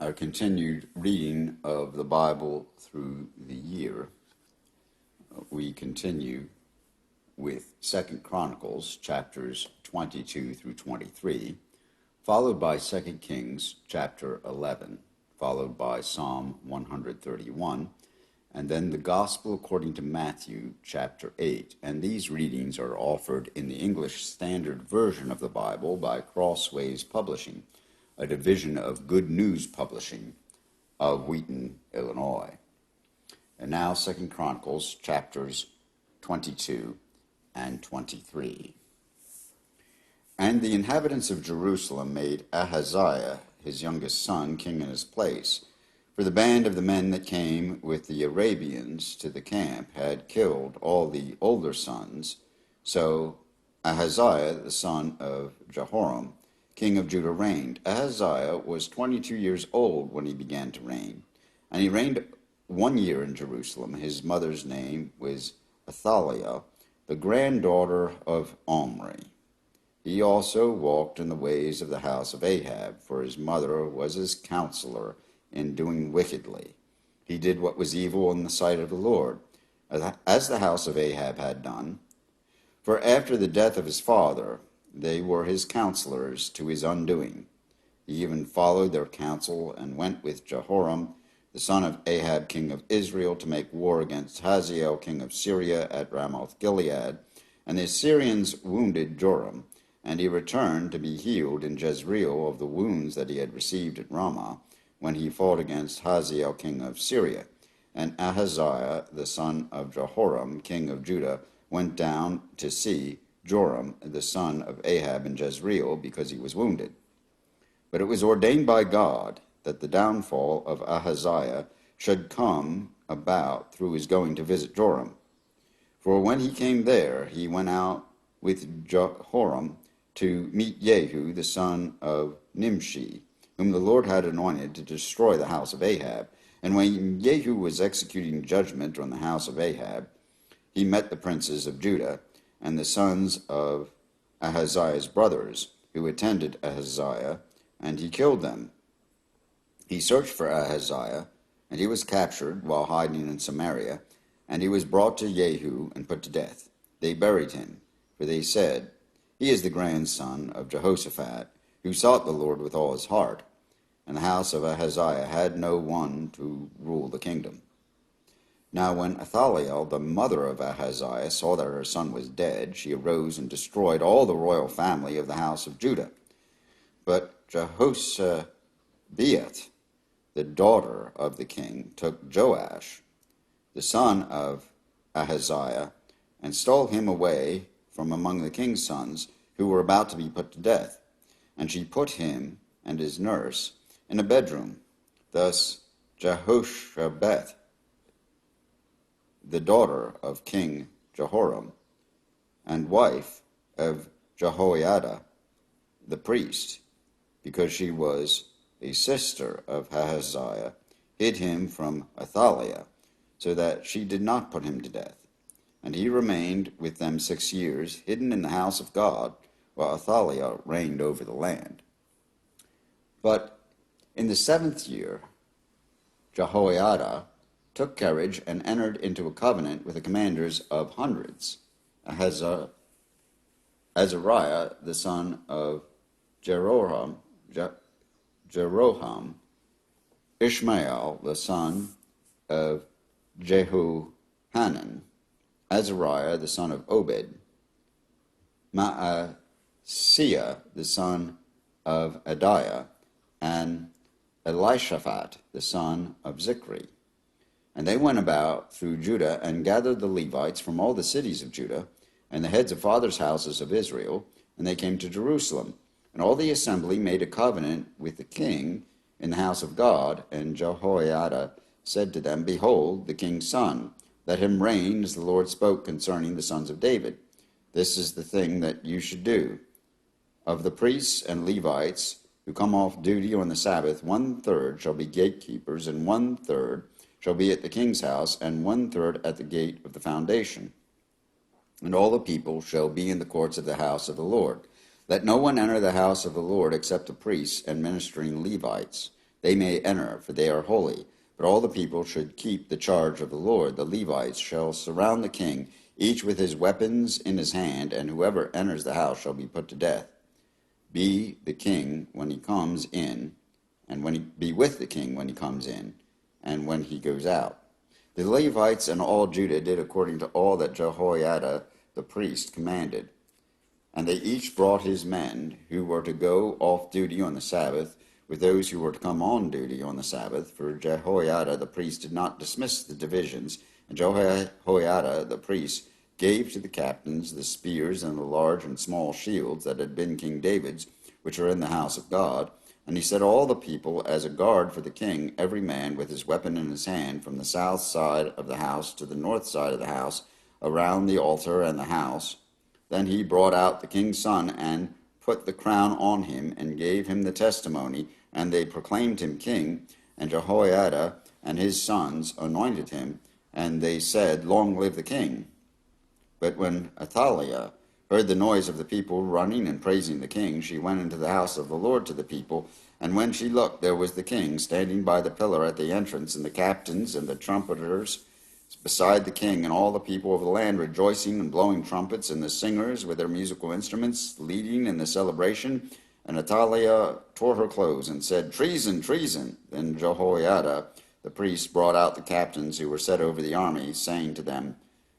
Our continued reading of the Bible through the year. We continue with 2 Chronicles chapters 22 through 23, followed by 2 Kings chapter 11, followed by Psalm 131, and then the Gospel according to Matthew chapter 8. And these readings are offered in the English Standard Version of the Bible by Crossways Publishing, a division of Good News Publishing of Wheaton, Illinois. And now 2 Chronicles chapters 22 and 23. And the inhabitants of Jerusalem made Ahaziah, his youngest son, king in his place. For the band of the men that came with the Arabians to the camp had killed all the older sons. So Ahaziah, the son of Jehoram, king of Judah, reigned. Ahaziah was 22 years old when he began to reign, and he reigned 1 year in Jerusalem. His mother's name was Athaliah, the granddaughter of Omri. He also walked in the ways of the house of Ahab, for his mother was his counselor in doing wickedly. He did what was evil in the sight of the Lord, as the house of Ahab had done. For after the death of his father, they were his counselors to his undoing. He even followed their counsel and went with Jehoram, the son of Ahab, king of Israel, to make war against Hazael, king of Syria, at Ramoth Gilead. And the Assyrians wounded Joram, and he returned to be healed in Jezreel of the wounds that he had received at Ramah, when he fought against Hazael, king of Syria. And Ahaziah, the son of Jehoram, king of Judah, went down to see Joram, the son of Ahab, in Jezreel, because he was wounded. But it was ordained by God that the downfall of Ahaziah should come about through his going to visit Joram. For when he came there, he went out with Jehoram to meet Jehu, the son of Nimshi, whom the Lord had anointed to destroy the house of Ahab. And when Jehu was executing judgment on the house of Ahab, he met the princes of Judah and the sons of Ahaziah's brothers, who attended Ahaziah, and he killed them. He searched for Ahaziah, and he was captured while hiding in Samaria, and he was brought to Jehu and put to death. They buried him, for they said, "He is the grandson of Jehoshaphat, who sought the Lord with all his heart." And the house of Ahaziah had no one to rule the kingdom. Now when Athaliah, the mother of Ahaziah, saw that her son was dead, she arose and destroyed all the royal family of the house of Judah. But Jehoshabeath, the daughter of the king, took Joash, the son of Ahaziah, and stole him away from among the king's sons, who were about to be put to death. And she put him and his nurse in a bedroom. Thus Jehoshabeath, the daughter of King Jehoram, and wife of Jehoiada the priest, because she was a sister of Ahaziah, hid him from Athaliah, so that she did not put him to death. And he remained with them 6 years, hidden in the house of God, while Athaliah reigned over the land. But in the 7th year, Jehoiada took courage and entered into a covenant with the commanders of hundreds, Azariah, the son of Jeroham, Ishmael, the son of Jehohanan, Azariah, the son of Obed, Maaseiah, the son of Adiah, and Elishaphat, the son of Zichri. And they went about through Judah and gathered the Levites from all the cities of Judah and the heads of fathers' houses of Israel, and they came to Jerusalem. And all the assembly made a covenant with the king in the house of God. And Jehoiada said to them, "Behold, the king's son, let him reign as the Lord spoke concerning the sons of David. This is the thing that you should do. Of the priests and Levites who come off duty on the Sabbath, 1/3 shall be gatekeepers, and 1/3 shall be at the king's house, and 1/3 at the gate of the foundation. And all the people shall be in the courts of the house of the Lord. Let no one enter the house of the Lord except the priests and ministering Levites. they may enter, for they are holy. But all the people should keep the charge of the Lord. The Levites shall surround the king, each with his weapons in his hand, and whoever enters the house shall be put to death. Be the king when he comes in, and be with the king when he comes in, and when he goes out. The Levites and all Judah did according to all that Jehoiada the priest commanded. And they each brought his men who were to go off duty on the Sabbath with those who were to come on duty on the Sabbath, for Jehoiada the priest did not dismiss the divisions, and Jehoiada the priest gave to the captains the spears and the large and small shields that had been King David's, which are in the house of God. And he set all the people as a guard for the king, every man with his weapon in his hand, from the south side of the house to the north side of the house, around the altar and the house. Then he brought out the king's son and put the crown on him and gave him the testimony, and they proclaimed him king. And Jehoiada and his sons anointed him, and they said, Long live the king. But when Athaliah heard the noise of the people running and praising the king, she went into the house of the Lord to the people. And when she looked, there was the king standing by the pillar at the entrance, and the captains and the trumpeters beside the king, and all the people of the land rejoicing and blowing trumpets, and the singers with their musical instruments leading in the celebration. And Athaliah tore her clothes and said, Treason, treason! Then Jehoiada the priest brought out the captains who were set over the army, saying to them,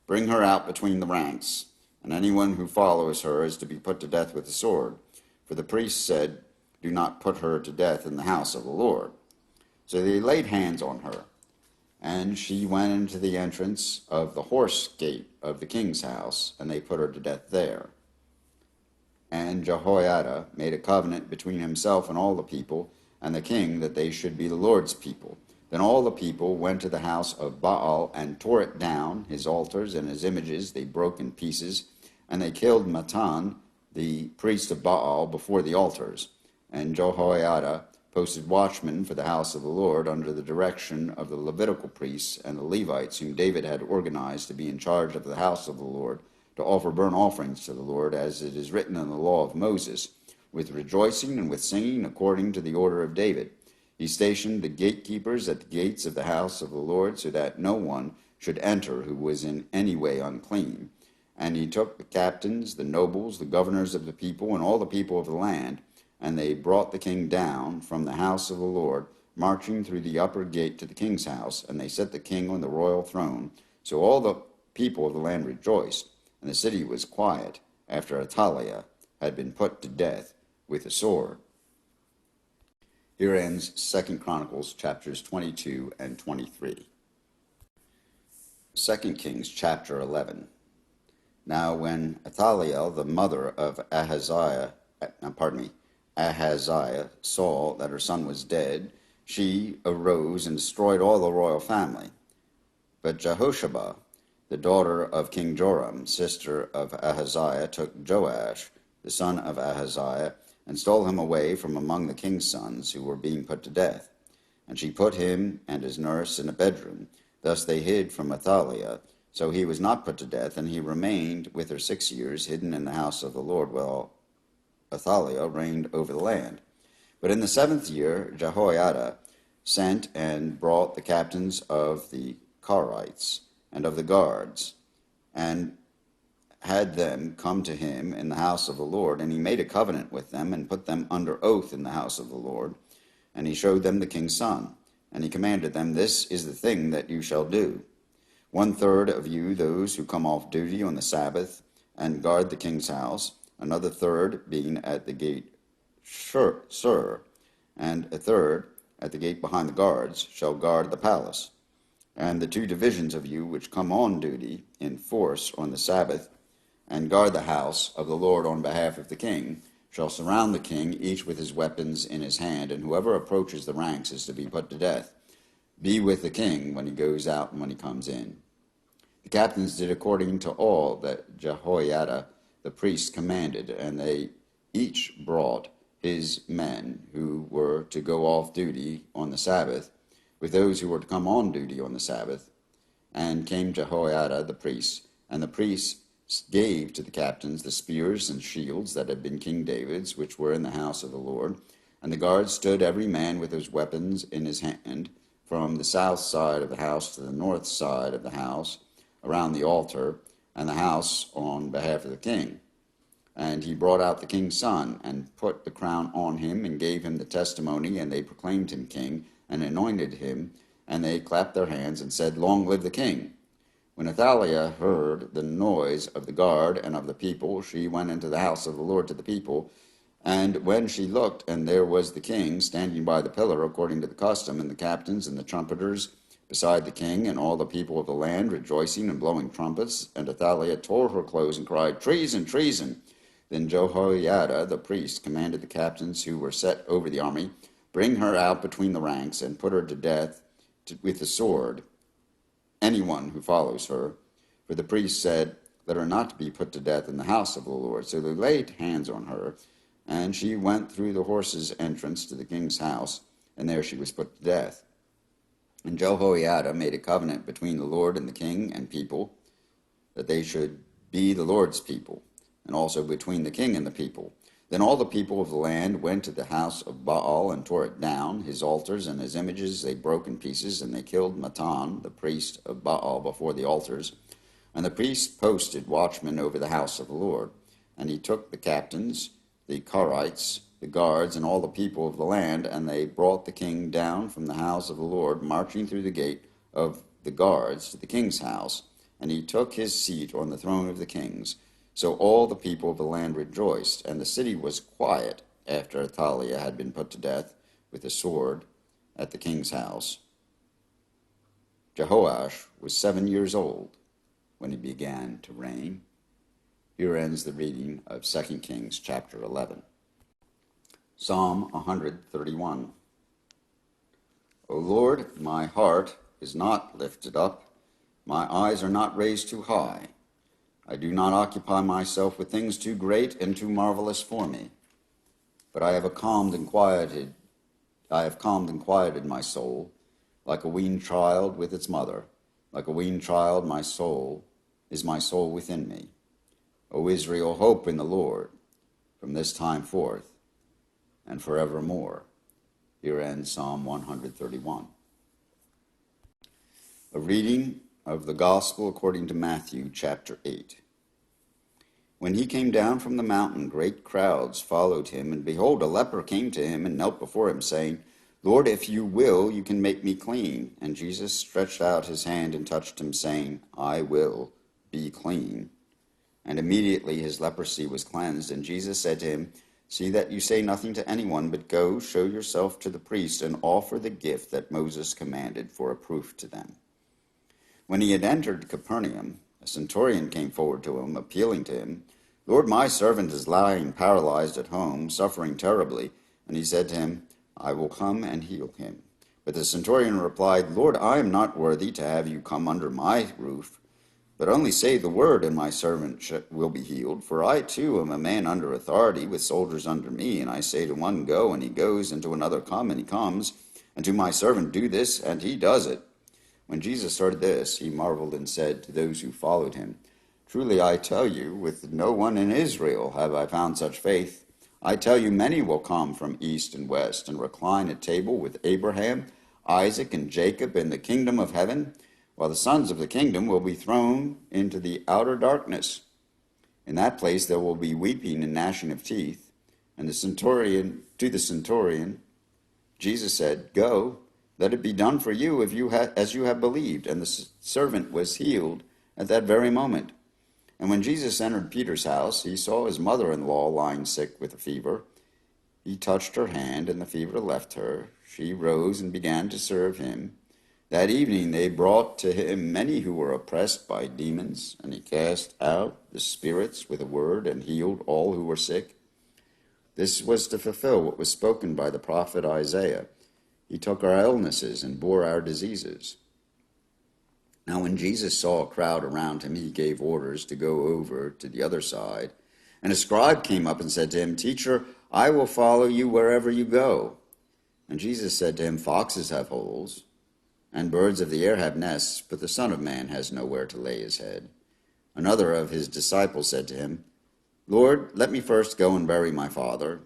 Bring her out between the ranks, and anyone who follows her is to be put to death with the sword. For the priest said, Do not put her to death in the house of the Lord. So they laid hands on her, and she went into the entrance of the horse gate of the king's house, and they put her to death there. And Jehoiada made a covenant between himself and all the people and the king that they should be the Lord's people. Then all the people went to the house of Baal and tore it down, his altars and his images they broke in pieces, and they killed Mattan, the priest of Baal, before the altars. And Jehoiada posted watchmen for the house of the Lord under the direction of the Levitical priests and the Levites, whom David had organized to be in charge of the house of the Lord, to offer burnt offerings to the Lord, as it is written in the law of Moses, with rejoicing and with singing, according to the order of David. He stationed the gatekeepers at the gates of the house of the Lord, so that no one should enter who was in any way unclean. And he took the captains, the nobles, the governors of the people, and all the people of the land, and they brought the king down from the house of the Lord, marching through the upper gate to the king's house, and they set the king on the royal throne. So all the people of the land rejoiced, and the city was quiet after Athaliah had been put to death with a sword. Here ends 2 Chronicles chapters 22 and 23. 2 Kings chapter 11. Now when Athaliah, the mother of Ahaziah saw that her son was dead, she arose and destroyed all the royal family. But Jehosheba, the daughter of King Joram, sister of Ahaziah, took Joash, the son of Ahaziah, and stole him away from among the king's sons who were being put to death. And she put him and his nurse in a bedroom. Thus they hid from Athaliah. So he was not put to death, and he remained with her 6 years, hidden in the house of the Lord, while Athaliah reigned over the land. But in the 7th year Jehoiada sent and brought the captains of the Charites and of the guards, and had them come to him in the house of the Lord, and he made a covenant with them, and put them under oath in the house of the Lord. And he showed them the king's son, and he commanded them, This is the thing that you shall do. 1/3 of you, those who come off duty on the Sabbath, and guard the king's house, another third being at the gate Sur, and a third at the gate behind the guards, shall guard the palace. And the 2 divisions of you which come on duty in force on the Sabbath, and guard the house of the Lord on behalf of the king, shall surround the king, each with his weapons in his hand, and whoever approaches the ranks is to be put to death. Be with the king when he goes out and when he comes in. The captains did according to all that Jehoiada the priest commanded, and they each brought his men who were to go off duty on the Sabbath, with those who were to come on duty on the Sabbath, and came Jehoiada the priest, and the priests gave to the captains the spears and shields that had been King David's, which were in the house of the Lord, And the guards stood every man with his weapons in his hand, from the south side of the house to the north side of the house, around the altar and the house on behalf of the king. And he brought out the king's son, and put the crown on him, and gave him the testimony, and they proclaimed him king, and anointed him, and they clapped their hands, and said, Long live the king! When Athaliah heard the noise of the guard and of the people, she went into the house of the Lord to the people. And when she looked, and there was the king standing by the pillar according to the custom, and the captains and the trumpeters beside the king, and all the people of the land rejoicing and blowing trumpets, and Athaliah tore her clothes and cried, Treason, treason! Then Jehoiada the priest commanded the captains who were set over the army, Bring her out between the ranks, and put her to death with the sword, anyone who follows her. For the priest said, Let her not be put to death in the house of the Lord. So they laid hands on her, and she went through the horses' entrance to the king's house, and there she was put to death. And Jehoiada made a covenant between the Lord and the king and people, that they should be the Lord's people, and also between the king and the people. Then all the people of the land went to the house of Baal and tore it down. His altars and his images they broke in pieces, and they killed Mattan, the priest of Baal, before the altars. And the priest posted watchmen over the house of the Lord. And he took the captains, the Karites, the guards, and all the people of the land, and they brought the king down from the house of the Lord, marching through the gate of the guards to the king's house. And he took his seat on the throne of the kings. So all the people of the land rejoiced, and the city was quiet after Athaliah had been put to death with a sword at the king's house. Jehoash was 7 years old when he began to reign. Here ends the reading of 2 Kings chapter 11. Psalm 131. O Lord, my heart is not lifted up, my eyes are not raised too high. I do not occupy myself with things too great and too marvelous for me, but I have calmed and quieted my soul, like a weaned child with its mother. Like a weaned child, my soul within me. O Israel, hope in the Lord, from this time forth and forevermore. Here ends Psalm 131. A reading of the Gospel according to Matthew, chapter 8. When he came down from the mountain, great crowds followed him, and behold, a leper came to him and knelt before him, saying, Lord, if you will, you can make me clean. And Jesus stretched out his hand and touched him, saying, I will, be clean. And immediately his leprosy was cleansed. And Jesus said to him, See that you say nothing to anyone, but go, show yourself to the priest, and offer the gift that Moses commanded for a proof to them. When he had entered Capernaum, a centurion came forward to him, appealing to him, Lord, my servant is lying paralyzed at home, suffering terribly. And he said to him, I will come and heal him. But the centurion replied, Lord, I am not worthy to have you come under my roof, but only say the word, and my servant will be healed. For I too am a man under authority, with soldiers under me, and I say to one, Go, and he goes, and to another, Come, and he comes, and to my servant, Do this, and he does it. When Jesus heard this, he marveled and said to those who followed him, Truly I tell you, with no one in Israel have I found such faith. I tell you, many will come from east and west and recline at table with Abraham, Isaac, and Jacob in the kingdom of heaven, while the sons of the kingdom will be thrown into the outer darkness. In that place there will be weeping and gnashing of teeth. And to the centurion, Jesus said, Go, let it be done for you as you have believed. And the servant was healed at that very moment. And when Jesus entered Peter's house, he saw his mother-in-law lying sick with a fever. He touched her hand, and the fever left her. She rose and began to serve him. That evening they brought to him many who were oppressed by demons, and he cast out the spirits with a word and healed all who were sick. This was to fulfill what was spoken by the prophet Isaiah. He took our illnesses and bore our diseases. Now when Jesus saw a crowd around him, he gave orders to go over to the other side. And a scribe came up and said to him, Teacher, I will follow you wherever you go. And Jesus said to him, Foxes have holes, and birds of the air have nests, but the Son of Man has nowhere to lay his head. Another of his disciples said to him, Lord, let me first go and bury my father.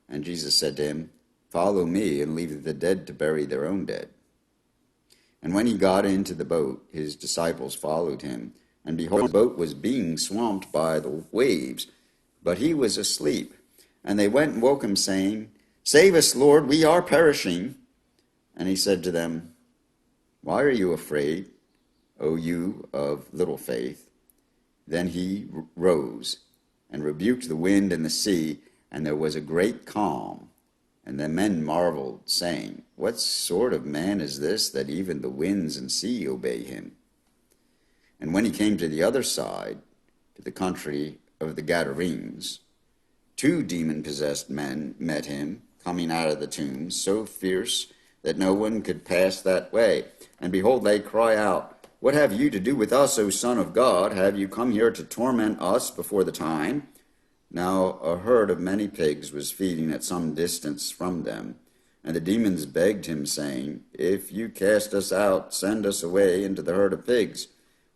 And Jesus said to him, Follow me, and leave the dead to bury their own dead." And when he got into the boat, his disciples followed him. And behold, the boat was being swamped by the waves, but he was asleep. And they went and woke him, saying, "Save us, Lord, we are perishing." And he said to them, "Why are you afraid, O you of little faith?" Then he rose and rebuked the wind and the sea, and there was a great calm. And the men marveled, saying, "What sort of man is this, that even the winds and sea obey him?" And when he came to the other side, to the country of the Gadarenes, 2 demon-possessed men met him, coming out of the tombs, so fierce that no one could pass that way. And behold, they cry out, "What have you to do with us, O Son of God? Have you come here to torment us before the time?" Now a herd of many pigs was feeding at some distance from them. And the demons begged him, saying, "If you cast us out, send us away into the herd of pigs."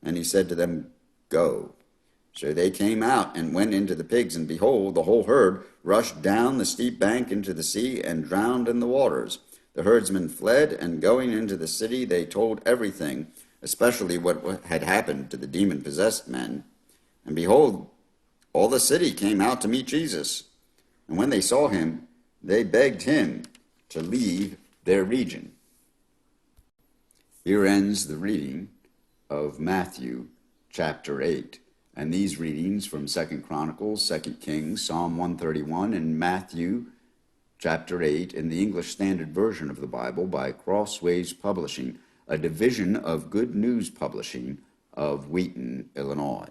And he said to them, "Go." So they came out and went into the pigs, and behold, the whole herd rushed down the steep bank into the sea and drowned in the waters. The herdsmen fled, and going into the city, they told everything, especially what had happened to the demon-possessed men. And behold, all the city came out to meet Jesus. And when they saw him, they begged him to leave their region. Here ends the reading of Matthew chapter 8. And these readings from 2 Chronicles, 2 Kings, Psalm 131, and Matthew chapter 8 in the English Standard Version of the Bible by Crossways Publishing, a division of Good News Publishing of Wheaton, Illinois.